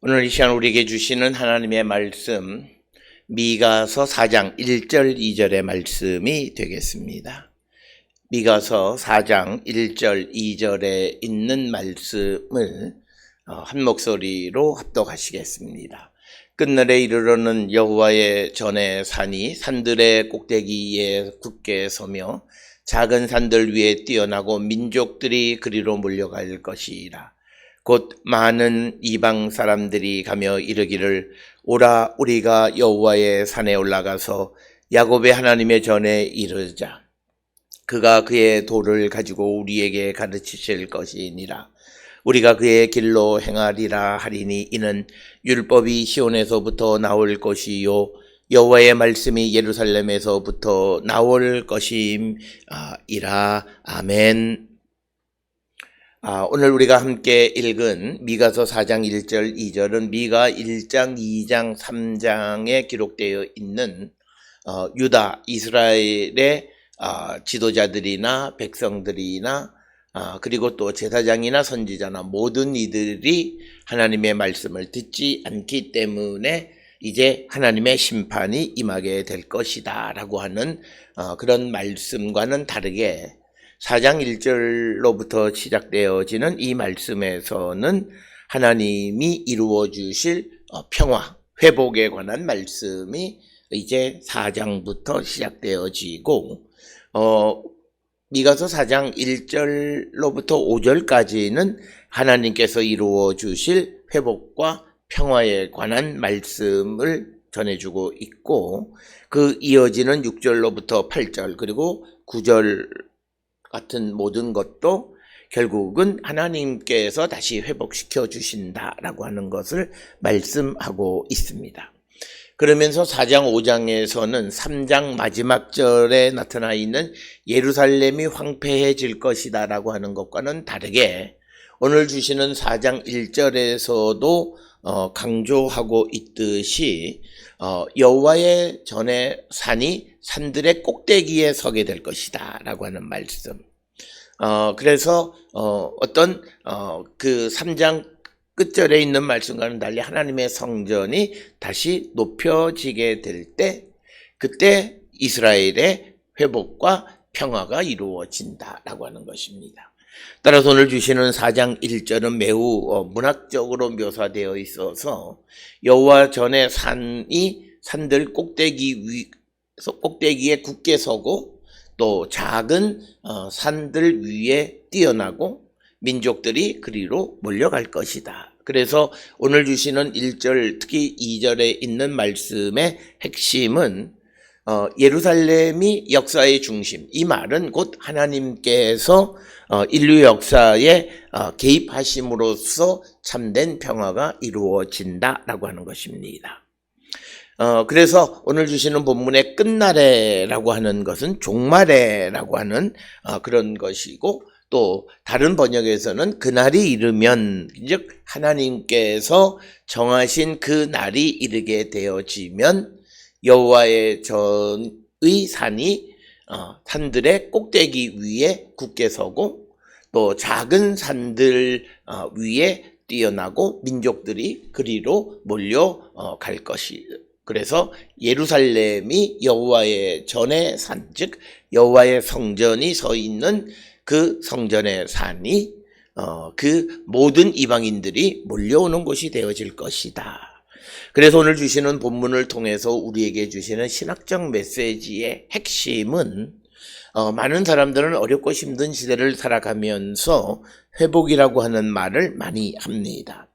오늘 이 시간 우리에게 주시는 하나님의 말씀, 미가서 4장 1절 2절의 말씀이 되겠습니다. 미가서 4장 1절 2절에 있는 말씀을 한 목소리로 합독하시겠습니다. 끝날에 이르러는 여호와의 전에 산이 산들의 꼭대기에 굳게 서며 작은 산들 위에 뛰어나고 민족들이 그리로 몰려갈 것이라. 곧 많은 이방 사람들이 가며 이르기를 오라 우리가 여호와의 산에 올라가서 야곱의 하나님의 전에 이르자. 그가 그의 도를 가지고 우리에게 가르치실 것이니라. 우리가 그의 길로 행하리라 하리니 이는 율법이 시온에서부터 나올 것이요 여호와의 말씀이 예루살렘에서부터 나올 것임이라. 아멘. 오늘 우리가 함께 읽은 미가서 4장 1절 2절은 미가 1장, 2장, 3장에 기록되어 있는 유다, 이스라엘의 지도자들이나 백성들이나 그리고 또 제사장이나 선지자나 모든 이들이 하나님의 말씀을 듣지 않기 때문에 이제 하나님의 심판이 임하게 될 것이다 라고 하는 그런 말씀과는 다르게 4장 1절로부터 시작되어지는 이 말씀에서는 하나님이 이루어 주실 평화, 회복에 관한 말씀이 이제 4장부터 시작되어지고 미가서 4장 1절로부터 5절까지는 하나님께서 이루어 주실 회복과 평화에 관한 말씀을 전해주고 있고 그 이어지는 6절로부터 8절 그리고 9절 같은 모든 것도 결국은 하나님께서 다시 회복시켜 주신다라고 하는 것을 말씀하고 있습니다. 그러면서 4장 5장에서는 3장 마지막 절에 나타나 있는 예루살렘이 황폐해질 것이다 라고 하는 것과는 다르게 오늘 주시는 4장 1절에서도 강조하고 있듯이 여호와의 전에 산이 산들의 꼭대기에 서게 될 것이다 라고 하는 말씀. 그래서 그 3장 끝절에 있는 말씀과는 달리 하나님의 성전이 다시 높여지게 될 때 그때 이스라엘의 회복과 평화가 이루어진다라고 하는 것입니다. 따라서 오늘 주시는 4장 1절은 매우 문학적으로 묘사되어 있어서 여호와 전에 산이 산들 꼭대기에 굳게 서고 또 작은 산들 위에 뛰어나고 민족들이 그리로 몰려갈 것이다. 그래서 오늘 주시는 1절 특히 2절에 있는 말씀의 핵심은 예루살렘이 역사의 중심, 이 말은 곧 하나님께서 인류 역사에 개입하심으로써 참된 평화가 이루어진다라고 하는 것입니다. 그래서 오늘 주시는 본문의 끝날에라고 하는 것은 종말에라고 하는 그런 것이고 또 다른 번역에서는 그날이 이르면 즉 하나님께서 정하신 그 날이 이르게 되어지면 여호와의 전의 산이 산들의 꼭대기 위에 굳게 서고 또 작은 산들 위에 뛰어나고 민족들이 그리로 몰려갈 것이 그래서 예루살렘이 여호와의 전의 산, 즉 여호와의 성전이 서 있는 그 성전의 산이 그 모든 이방인들이 몰려오는 곳이 되어질 것이다. 그래서 오늘 주시는 본문을 통해서 우리에게 주시는 신학적 메시지의 핵심은 많은 사람들은 어렵고 힘든 시대를 살아가면서 회복이라고 하는 말을 많이 합니다.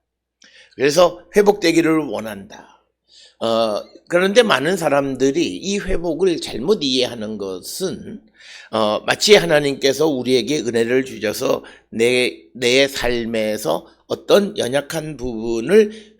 그래서 회복되기를 원한다. 그런데 많은 사람들이 이 회복을 잘못 이해하는 것은 마치 하나님께서 우리에게 은혜를 주셔서 내 삶에서 어떤 연약한 부분을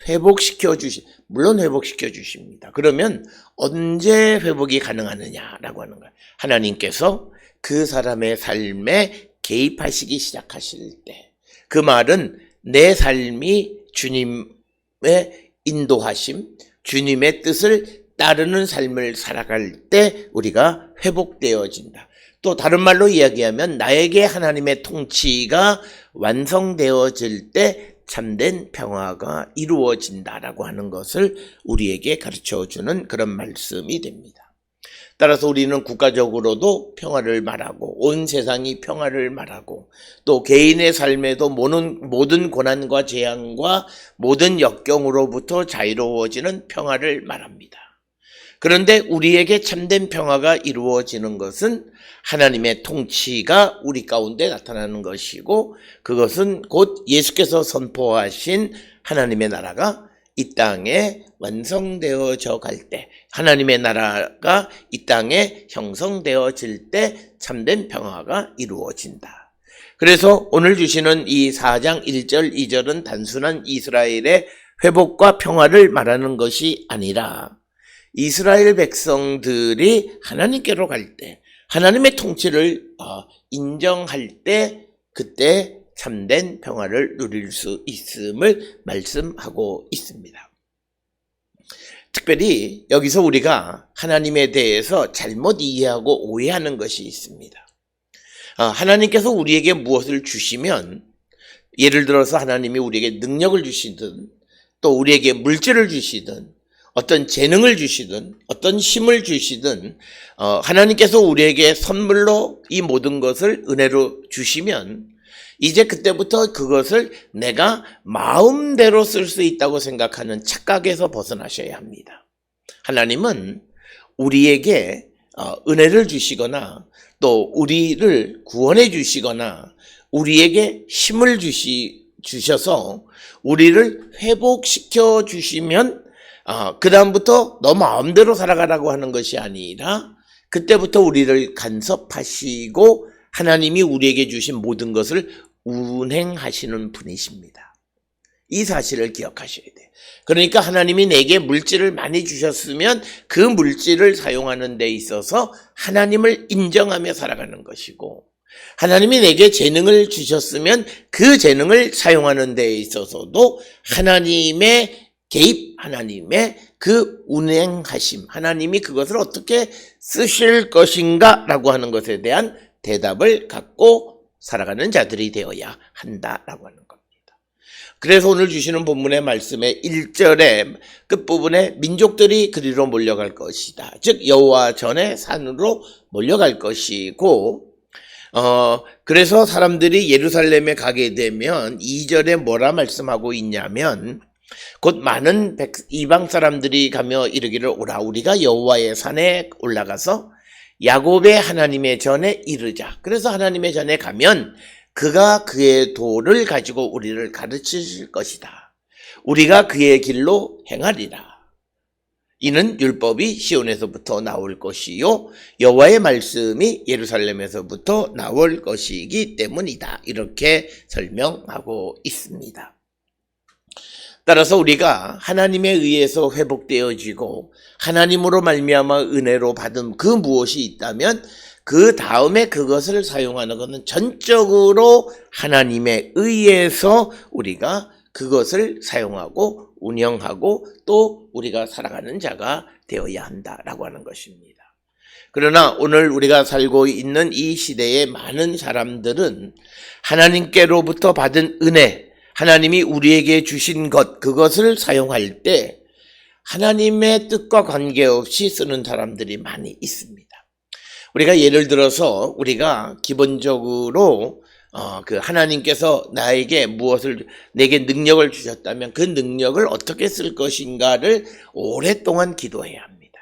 물론 회복시켜 주십니다. 그러면 언제 회복이 가능하느냐라고 하는 거예요. 하나님께서 그 사람의 삶에 개입하시기 시작하실 때, 그 말은 내 삶이 주님의 인도하심, 주님의 뜻을 따르는 삶을 살아갈 때 우리가 회복되어진다. 또 다른 말로 이야기하면 나에게 하나님의 통치가 완성되어질 때 참된 평화가 이루어진다라고 하는 것을 우리에게 가르쳐주는 그런 말씀이 됩니다. 따라서 우리는 국가적으로도 평화를 말하고 온 세상이 평화를 말하고 또 개인의 삶에도 모든 고난과 재앙과 모든 역경으로부터 자유로워지는 평화를 말합니다. 그런데 우리에게 참된 평화가 이루어지는 것은 하나님의 통치가 우리 가운데 나타나는 것이고 그것은 곧 예수께서 선포하신 하나님의 나라가 이 땅에 완성되어져 갈 때, 하나님의 나라가 이 땅에 형성되어질 때 참된 평화가 이루어진다. 그래서 오늘 주시는 이 4장 1절, 2절은 단순한 이스라엘의 회복과 평화를 말하는 것이 아니라 이스라엘 백성들이 하나님께로 갈 때, 하나님의 통치를 인정할 때, 그때 참된 평화를 누릴 수 있음을 말씀하고 있습니다. 특별히 여기서 우리가 하나님에 대해서 잘못 이해하고 오해하는 것이 있습니다. 하나님께서 우리에게 무엇을 주시면, 예를 들어서 하나님이 우리에게 능력을 주시든 또 우리에게 물질을 주시든 어떤 재능을 주시든 어떤 힘을 주시든 하나님께서 우리에게 선물로 이 모든 것을 은혜로 주시면 이제 그때부터 그것을 내가 마음대로 쓸 수 있다고 생각하는 착각에서 벗어나셔야 합니다. 하나님은 우리에게 은혜를 주시거나 또 우리를 구원해 주시거나 우리에게 힘을 주셔서 우리를 회복시켜 주시면 그 다음부터 너 마음대로 살아가라고 하는 것이 아니라 그때부터 우리를 간섭하시고 하나님이 우리에게 주신 모든 것을 운행하시는 분이십니다. 이 사실을 기억하셔야 돼요. 그러니까 하나님이 내게 물질을 많이 주셨으면 그 물질을 사용하는 데 있어서 하나님을 인정하며 살아가는 것이고, 하나님이 내게 재능을 주셨으면 그 재능을 사용하는 데 있어서도 하나님의 개입, 하나님의 그 운행하심, 하나님이 그것을 어떻게 쓰실 것인가 라고 하는 것에 대한 대답을 갖고 살아가는 자들이 되어야 한다라고 하는 겁니다. 그래서 오늘 주시는 본문의 말씀의 1절의 끝부분에 민족들이 그리로 몰려갈 것이다. 즉 여호와 전에 산으로 몰려갈 것이고, 그래서 사람들이 예루살렘에 가게 되면 2절에 뭐라 말씀하고 있냐면 곧 많은 이방 사람들이 가며 이르기를 오라 우리가 여호와의 산에 올라가서 야곱의 하나님의 전에 이르자. 그래서 하나님의 전에 가면 그가 그의 도를 가지고 우리를 가르치실 것이다. 우리가 그의 길로 행하리라. 이는 율법이 시온에서부터 나올 것이요 여호와의 말씀이 예루살렘에서부터 나올 것이기 때문이다. 이렇게 설명하고 있습니다. 따라서 우리가 하나님에 의해서 회복되어지고 하나님으로 말미암아 은혜로 받은 그 무엇이 있다면 그 다음에 그것을 사용하는 것은 전적으로 하나님에 의해서 우리가 그것을 사용하고 운영하고 또 우리가 살아가는 자가 되어야 한다라고 하는 것입니다. 그러나 오늘 우리가 살고 있는 이 시대의 많은 사람들은 하나님께로부터 받은 은혜, 하나님이 우리에게 주신 것, 그것을 사용할 때 하나님의 뜻과 관계없이 쓰는 사람들이 많이 있습니다. 우리가 예를 들어서 우리가 기본적으로 그 하나님께서 내게 능력을 주셨다면 그 능력을 어떻게 쓸 것인가를 오랫동안 기도해야 합니다.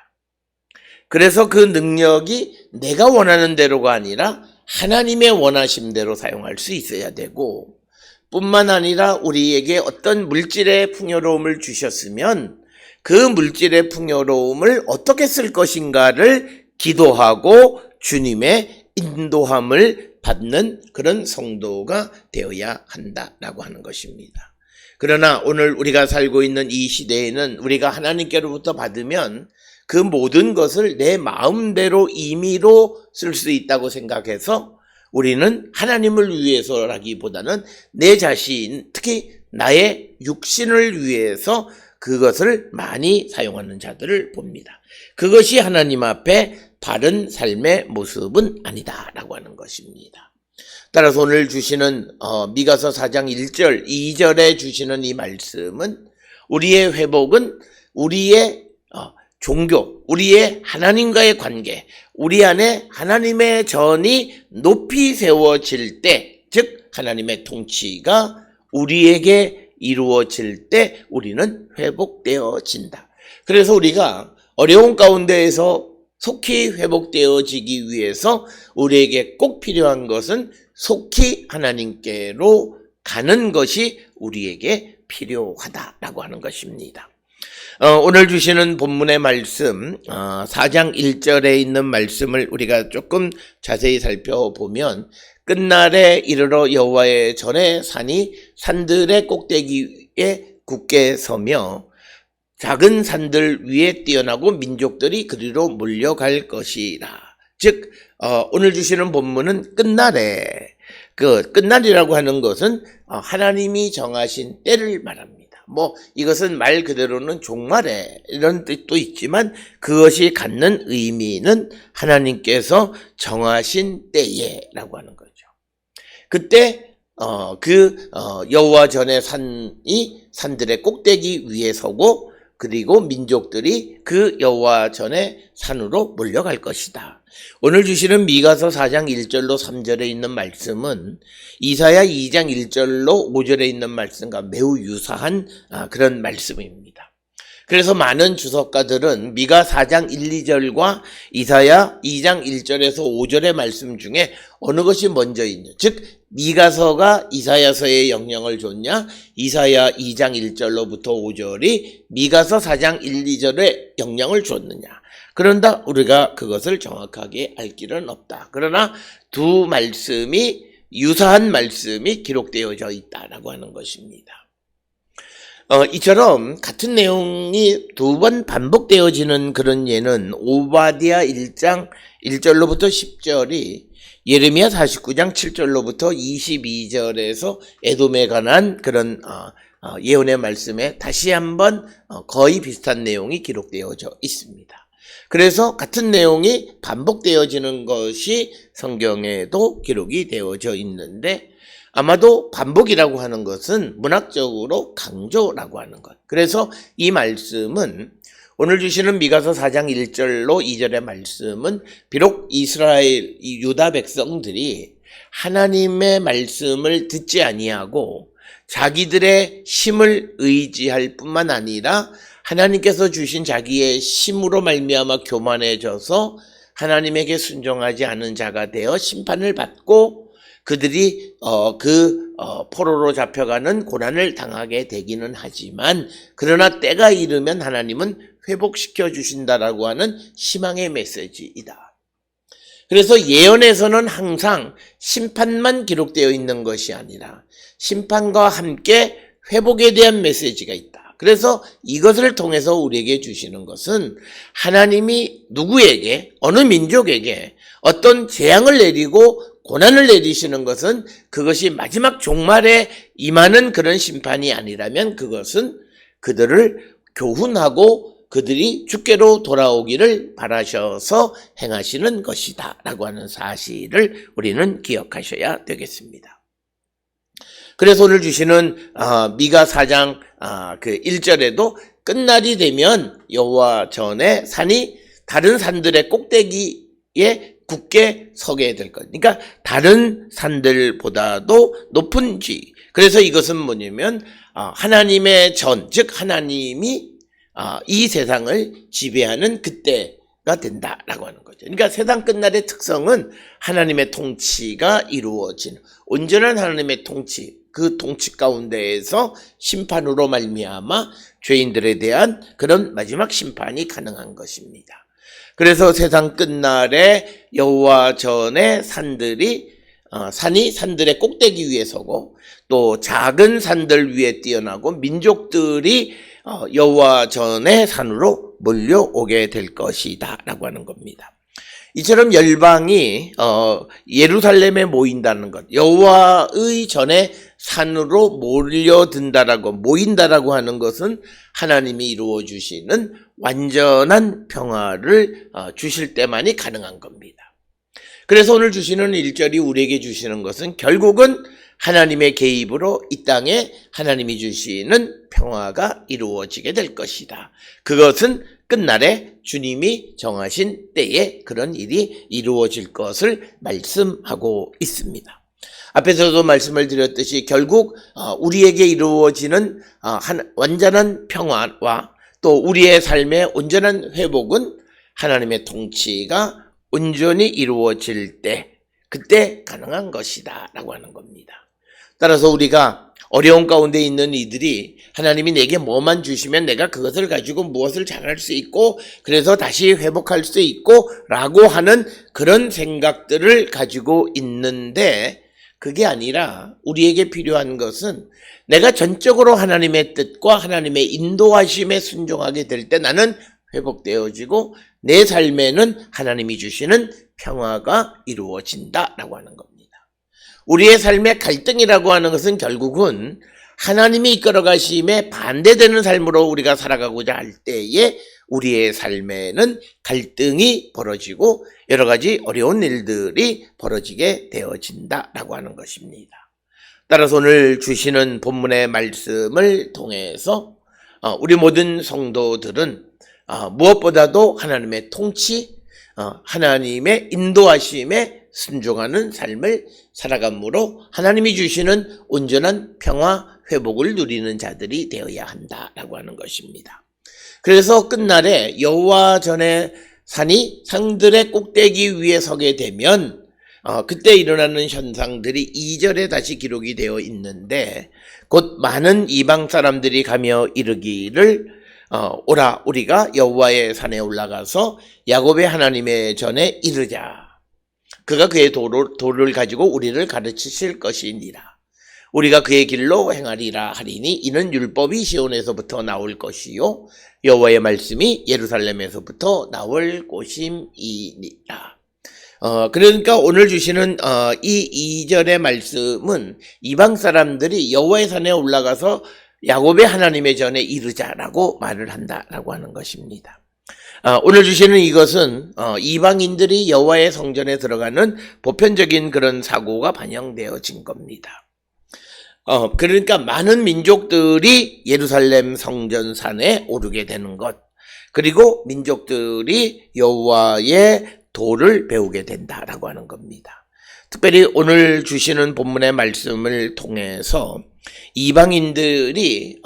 그래서 그 능력이 내가 원하는 대로가 아니라 하나님의 원하심대로 사용할 수 있어야 되고, 뿐만 아니라 우리에게 어떤 물질의 풍요로움을 주셨으면 그 물질의 풍요로움을 어떻게 쓸 것인가를 기도하고 주님의 인도함을 받는 그런 성도가 되어야 한다라고 하는 것입니다. 그러나 오늘 우리가 살고 있는 이 시대에는 우리가 하나님께로부터 받으면 그 모든 것을 내 마음대로 임의로 쓸 수 있다고 생각해서 우리는 하나님을 위해서라기보다는 내 자신, 특히 나의 육신을 위해서 그것을 많이 사용하는 자들을 봅니다. 그것이 하나님 앞에 바른 삶의 모습은 아니다라고 하는 것입니다. 따라서 오늘 주시는 미가서 4장 1절, 2절에 주시는 이 말씀은 우리의 회복은 우리의 종교, 우리의 하나님과의 관계, 우리 안에 하나님의 전이 높이 세워질 때, 즉 하나님의 통치가 우리에게 이루어질 때 우리는 회복되어진다. 그래서 우리가 어려운 가운데에서 속히 회복되어지기 위해서 우리에게 꼭 필요한 것은 속히 하나님께로 가는 것이 우리에게 필요하다라고 하는 것입니다. 오늘 주시는 본문의 말씀 4장 1절에 있는 말씀을 우리가 조금 자세히 살펴보면 끝날에 이르러 여호와의 전에 산이 산들의 꼭대기에 굳게 서며 작은 산들 위에 뛰어나고 민족들이 그리로 몰려갈 것이라. 즉 오늘 주시는 본문은 끝날에, 그 끝날이라고 하는 것은 하나님이 정하신 때를 말합니다. 이것은 말 그대로는 종말에 이런 뜻도 있지만 그것이 갖는 의미는 하나님께서 정하신 때에라고 하는 거죠. 그때 여호와 전에 산이 산들의 꼭대기 위에 서고 그리고 민족들이 그 여호와 전에 산으로 몰려갈 것이다. 오늘 주시는 미가서 4장 1절로 3절에 있는 말씀은 이사야 2장 1절로 5절에 있는 말씀과 매우 유사한 그런 말씀입니다. 그래서 많은 주석가들은 미가 4장 1, 2절과 이사야 2장 1절에서 5절의 말씀 중에 어느 것이 먼저 있냐, 즉 미가서가 이사야서의 영향을 줬냐, 이사야 2장 1절로부터 5절이 미가서 4장 1, 2절에 영향을 줬느냐, 그런다 우리가 그것을 정확하게 알 길은 없다. 그러나 두 말씀이 유사한 말씀이 기록되어져 있다라고 하는 것입니다. 이처럼 같은 내용이 두 번 반복되어지는 그런 예는 오바댜 1장 1절로부터 10절이 예레미야 49장 7절로부터 22절에서 에돔에 관한 그런 예언의 말씀에 다시 한번 거의 비슷한 내용이 기록되어져 있습니다. 그래서 같은 내용이 반복되어지는 것이 성경에도 기록이 되어져 있는데 아마도 반복이라고 하는 것은 문학적으로 강조라고 하는 것. 그래서 이 말씀은 오늘 주시는 미가서 4장 1절로 2절의 말씀은 비록 이스라엘, 이 유다 백성들이 하나님의 말씀을 듣지 아니하고 자기들의 힘을 의지할 뿐만 아니라 하나님께서 주신 자기의 힘으로 말미암아 교만해져서 하나님에게 순종하지 않은 자가 되어 심판을 받고 그들이 포로로 잡혀가는 고난을 당하게 되기는 하지만 그러나 때가 이르면 하나님은 회복시켜 주신다라고 하는 희망의 메시지이다. 그래서 예언에서는 항상 심판만 기록되어 있는 것이 아니라 심판과 함께 회복에 대한 메시지가 있다. 그래서 이것을 통해서 우리에게 주시는 것은 하나님이 누구에게, 어느 민족에게 어떤 재앙을 내리고 고난을 내리시는 것은 그것이 마지막 종말에 임하는 그런 심판이 아니라면 그것은 그들을 교훈하고 그들이 주께로 돌아오기를 바라셔서 행하시는 것이다 라고 하는 사실을 우리는 기억하셔야 되겠습니다. 그래서 오늘 주시는 미가 4장 1절에도 끝날이 되면 여호와 전에 산이 다른 산들의 꼭대기에 굳게 서게 될 것. 그러니까 다른 산들보다도 높은 지. 그래서 이것은 뭐냐면 하나님의 전, 즉 하나님이 이 세상을 지배하는 그때가 된다라고 하는 거죠. 그러니까 세상 끝날의 특성은 하나님의 통치가 이루어지는 온전한 하나님의 통치, 그 통치 가운데에서 심판으로 말미암아 죄인들에 대한 그런 마지막 심판이 가능한 것입니다. 그래서 세상 끝날에 여호와 전에 산이 산들의 꼭대기 위에 서고 또 작은 산들 위에 뛰어나고 민족들이 여호와 전에 산으로 몰려오게 될 것이다 라고 하는 겁니다. 이처럼 열방이 예루살렘에 모인다는 것, 여호와의 전에 산으로 모인다라고 하는 것은 하나님이 이루어 주시는 완전한 평화를 주실 때만이 가능한 겁니다. 그래서 오늘 주시는 1절이 우리에게 주시는 것은 결국은 하나님의 개입으로 이 땅에 하나님이 주시는 평화가 이루어지게 될 것이다. 그것은 끝날에 주님이 정하신 때에 그런 일이 이루어질 것을 말씀하고 있습니다. 앞에서도 말씀을 드렸듯이 결국 우리에게 이루어지는 완전한 평화와 또 우리의 삶의 온전한 회복은 하나님의 통치가 온전히 이루어질 때 그때 가능한 것이다 라고 하는 겁니다. 따라서 우리가 어려운 가운데 있는 이들이 하나님이 내게 뭐만 주시면 내가 그것을 가지고 무엇을 잘할 수 있고 그래서 다시 회복할 수 있고 라고 하는 그런 생각들을 가지고 있는데 그게 아니라 우리에게 필요한 것은 내가 전적으로 하나님의 뜻과 하나님의 인도하심에 순종하게 될 때 나는 회복되어지고 내 삶에는 하나님이 주시는 평화가 이루어진다라고 하는 겁니다. 우리의 삶의 갈등이라고 하는 것은 결국은 하나님이 이끌어 가심에 반대되는 삶으로 우리가 살아가고자 할 때에 우리의 삶에는 갈등이 벌어지고 여러 가지 어려운 일들이 벌어지게 되어진다라고 하는 것입니다. 따라서 오늘 주시는 본문의 말씀을 통해서 우리 모든 성도들은 무엇보다도 하나님의 통치, 하나님의 인도하심에 순종하는 삶을 살아감으로 하나님이 주시는 온전한 평화, 회복을 누리는 자들이 되어야 한다라고 하는 것입니다. 그래서 끝날에 여호와 전에 산이 상들의 꼭대기 위에 서게 되면 그때 일어나는 현상들이 2절에 다시 기록이 되어 있는데 곧 많은 이방 사람들이 가며 이르기를 오라 우리가 여호와의 산에 올라가서 야곱의 하나님의 전에 이르자. 그가 그의 도를 가지고 우리를 가르치실 것이니라. 우리가 그의 길로 행하리라 하리니 이는 율법이 시온에서부터 나올 것이요 여호와의 말씀이 예루살렘에서부터 나올 것임이니라. 그러니까 오늘 주시는 이 2절의 말씀은 이방 사람들이 여호와의 산에 올라가서 야곱의 하나님의 전에 이르자라고 말을 한다라고 하는 것입니다. 오늘 주시는 이것은 이방인들이 여호와의 성전에 들어가는 보편적인 그런 사고가 반영되어진 겁니다. 그러니까 많은 민족들이 예루살렘 성전산에 오르게 되는 것, 그리고 민족들이 여호와의 도를 배우게 된다라고 하는 겁니다. 특별히 오늘 주시는 본문의 말씀을 통해서 이방인들이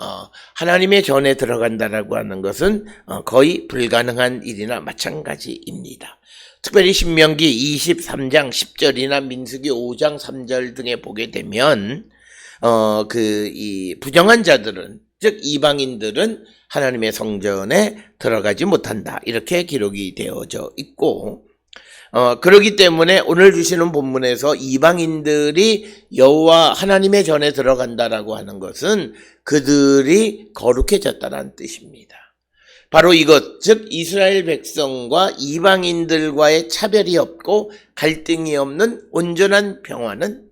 하나님의 전에 들어간다라고 하는 것은 거의 불가능한 일이나 마찬가지입니다. 특별히 신명기 23장 10절이나 민수기 5장 3절 등에 보게 되면 이 부정한 자들은 즉 이방인들은 하나님의 성전에 들어가지 못한다 이렇게 기록이 되어져 있고 그렇기 때문에 오늘 주시는 본문에서 이방인들이 여호와 하나님의 전에 들어간다라고 하는 것은 그들이 거룩해졌다는 뜻입니다. 바로 이것, 즉 이스라엘 백성과 이방인들과의 차별이 없고 갈등이 없는 온전한 평화는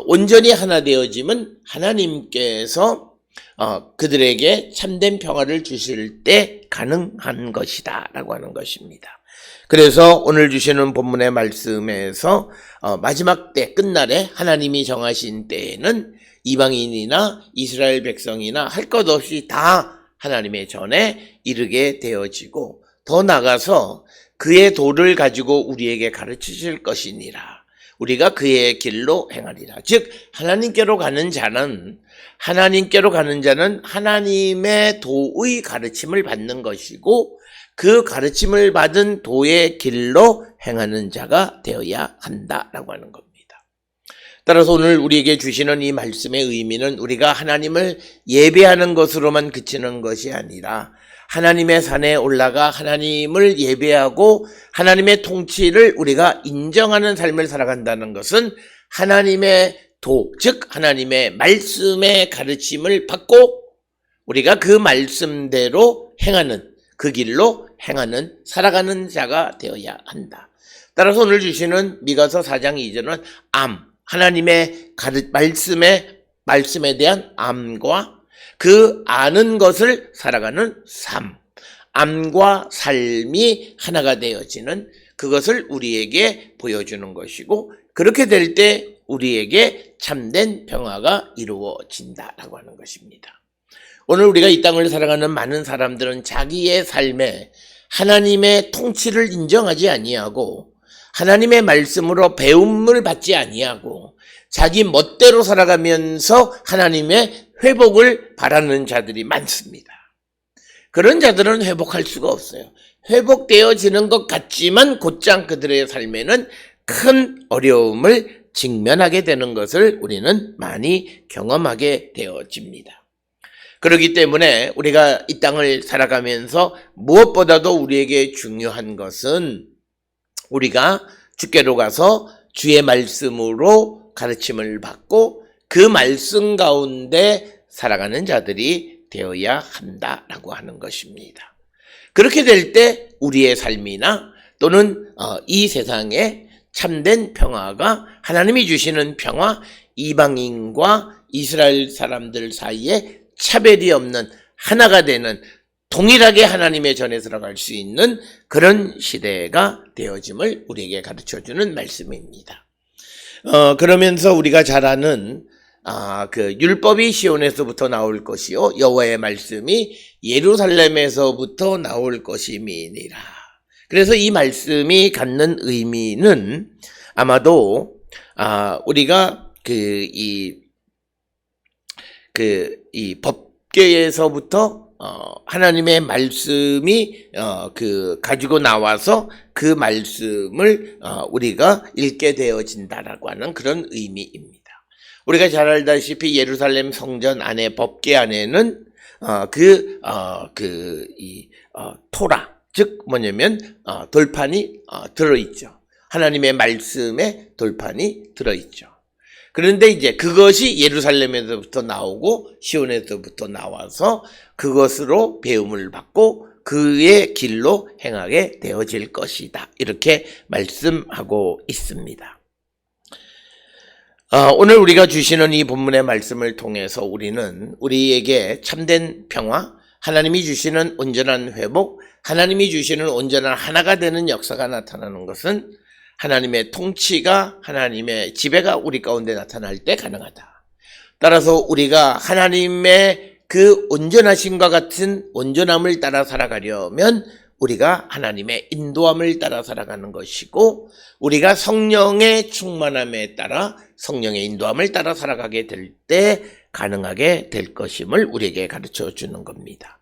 온전히 하나 되어짐은 하나님께서 그들에게 참된 평화를 주실 때 가능한 것이다 라고 하는 것입니다. 그래서 오늘 주시는 본문의 말씀에서 마지막 때 끝날에 하나님이 정하신 때에는 이방인이나 이스라엘 백성이나 할 것 없이 다 하나님의 전에 이르게 되어지고 더 나아가서 그의 도를 가지고 우리에게 가르치실 것이니라. 우리가 그의 길로 행하리라. 즉 하나님께로 가는 자는 하나님의 도의 가르침을 받는 것이고 그 가르침을 받은 도의 길로 행하는 자가 되어야 한다라고 하는 겁니다. 따라서 오늘 우리에게 주시는 이 말씀의 의미는 우리가 하나님을 예배하는 것으로만 그치는 것이 아니라 하나님의 산에 올라가 하나님을 예배하고 하나님의 통치를 우리가 인정하는 삶을 살아간다는 것은 하나님의 도, 즉 하나님의 말씀의 가르침을 받고 우리가 그 말씀대로 행하는 그 길로 행하는 살아가는 자가 되어야 한다. 따라서 오늘 주시는 미가서 4장 2절은 하나님의 말씀에 대한 암과 그 아는 것을 살아가는 삶, 암과 삶이 하나가 되어지는 그것을 우리에게 보여주는 것이고, 그렇게 될 때 우리에게 참된 평화가 이루어진다라고 하는 것입니다. 오늘 우리가 이 땅을 살아가는 많은 사람들은 자기의 삶에 하나님의 통치를 인정하지 아니하고 하나님의 말씀으로 배움을 받지 아니하고 자기 멋대로 살아가면서 하나님의 회복을 바라는 자들이 많습니다. 그런 자들은 회복할 수가 없어요. 회복되어지는 것 같지만 곧장 그들의 삶에는 큰 어려움을 직면하게 되는 것을 우리는 많이 경험하게 되어집니다. 그렇기 때문에 우리가 이 땅을 살아가면서 무엇보다도 우리에게 중요한 것은 우리가 주께로 가서 주의 말씀으로 가르침을 받고 그 말씀 가운데 살아가는 자들이 되어야 한다라고 하는 것입니다. 그렇게 될 때 우리의 삶이나 또는 이 세상에 참된 평화가 하나님이 주시는 평화, 이방인과 이스라엘 사람들 사이에 차별이 없는 하나가 되는 동일하게 하나님의 전에 들어갈 수 있는 그런 시대가 되어짐을 우리에게 가르쳐주는 말씀입니다. 그러면서 우리가 잘 아는 그 율법이 시온에서부터 나올 것이요 여호와의 말씀이 예루살렘에서부터 나올 것임이니라. 그래서 이 말씀이 갖는 의미는 아마도 우리가 이 법궤에서부터 하나님의 말씀이 가지고 나와서 그 말씀을 우리가 읽게 되어진다라고 하는 그런 의미입니다. 우리가 잘 알다시피 예루살렘 성전 안에 법궤 안에는 토라, 즉 뭐냐면 돌판이 들어있죠. 하나님의 말씀의 돌판이 들어있죠. 그런데 이제 그것이 예루살렘에서부터 나오고 시온에서부터 나와서 그것으로 배움을 받고 그의 길로 행하게 되어질 것이다. 이렇게 말씀하고 있습니다. 오늘 우리가 주시는 이 본문의 말씀을 통해서 우리는 우리에게 참된 평화, 하나님이 주시는 온전한 회복, 하나님이 주시는 온전한 하나가 되는 역사가 나타나는 것은 하나님의 통치가, 하나님의 지배가 우리 가운데 나타날 때 가능하다. 따라서 우리가 하나님의 그 온전하심과 같은 온전함을 따라 살아가려면 우리가 하나님의 인도함을 따라 살아가는 것이고, 우리가 성령의 충만함에 따라 성령의 인도함을 따라 살아가게 될 때 가능하게 될 것임을 우리에게 가르쳐 주는 겁니다.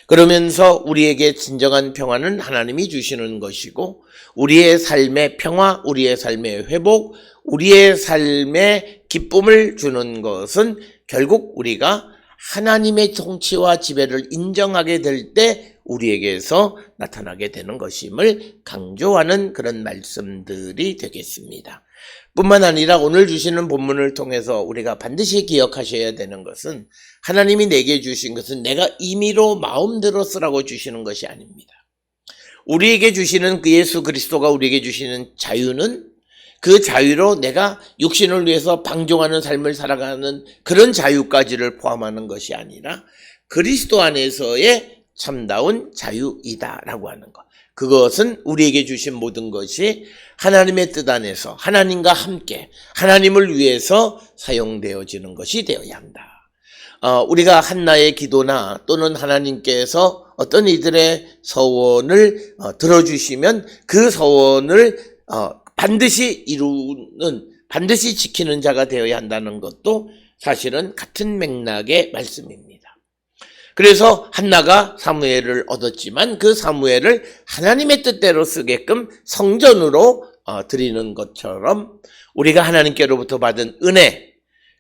그러면서 우리에게 진정한 평화는 하나님이 주시는 것이고, 우리의 삶의 평화, 우리의 삶의 회복, 우리의 삶의 기쁨을 주는 것은 결국 우리가 하나님의 통치와 지배를 인정하게 될 때 우리에게서 나타나게 되는 것임을 강조하는 그런 말씀들이 되겠습니다. 뿐만 아니라 오늘 주시는 본문을 통해서 우리가 반드시 기억하셔야 되는 것은 하나님이 내게 주신 것은 내가 임의로 마음대로 쓰라고 주시는 것이 아닙니다. 우리에게 주시는 그 예수 그리스도가 우리에게 주시는 자유는 그 자유로 내가 육신을 위해서 방종하는 삶을 살아가는 그런 자유까지를 포함하는 것이 아니라 그리스도 안에서의 참다운 자유이다라고 하는 것. 그것은 우리에게 주신 모든 것이 하나님의 뜻 안에서 하나님과 함께 하나님을 위해서 사용되어지는 것이 되어야 한다. 우리가 한나의 기도나 또는 하나님께서 어떤 이들의 서원을 들어주시면 그 서원을 반드시 이루는, 반드시 지키는 자가 되어야 한다는 것도 사실은 같은 맥락의 말씀입니다. 그래서 한나가 사무엘을 얻었지만 그 사무엘을 하나님의 뜻대로 쓰게끔 성전으로 드리는 것처럼 우리가 하나님께로부터 받은 은혜,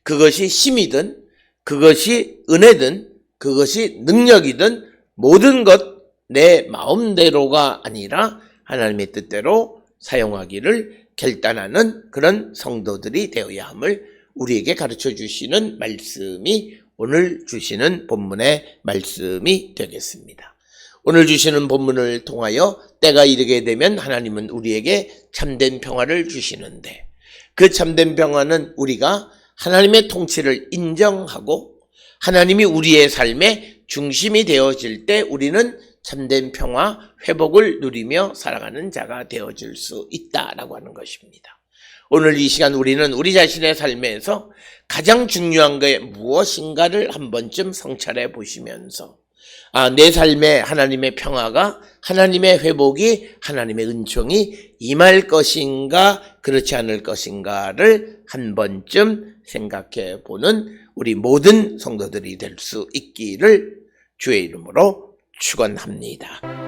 그것이 힘이든 그것이 은혜든 그것이 능력이든 모든 것 내 마음대로가 아니라 하나님의 뜻대로 사용하기를 결단하는 그런 성도들이 되어야 함을 우리에게 가르쳐 주시는 말씀이 오늘 주시는 본문의 말씀이 되겠습니다. 오늘 주시는 본문을 통하여 때가 이르게 되면 하나님은 우리에게 참된 평화를 주시는데, 그 참된 평화는 우리가 하나님의 통치를 인정하고 하나님이 우리의 삶의 중심이 되어질 때 우리는 참된 평화, 회복을 누리며 살아가는 자가 되어줄 수 있다라고 하는 것입니다. 오늘 이 시간 우리는 우리 자신의 삶에서 가장 중요한 게 무엇인가를 한 번쯤 성찰해 보시면서 내 삶에 하나님의 평화가, 하나님의 회복이, 하나님의 은총이 임할 것인가 그렇지 않을 것인가를 한 번쯤 생각해 보는 우리 모든 성도들이 될 수 있기를 주의 이름으로 축원합니다.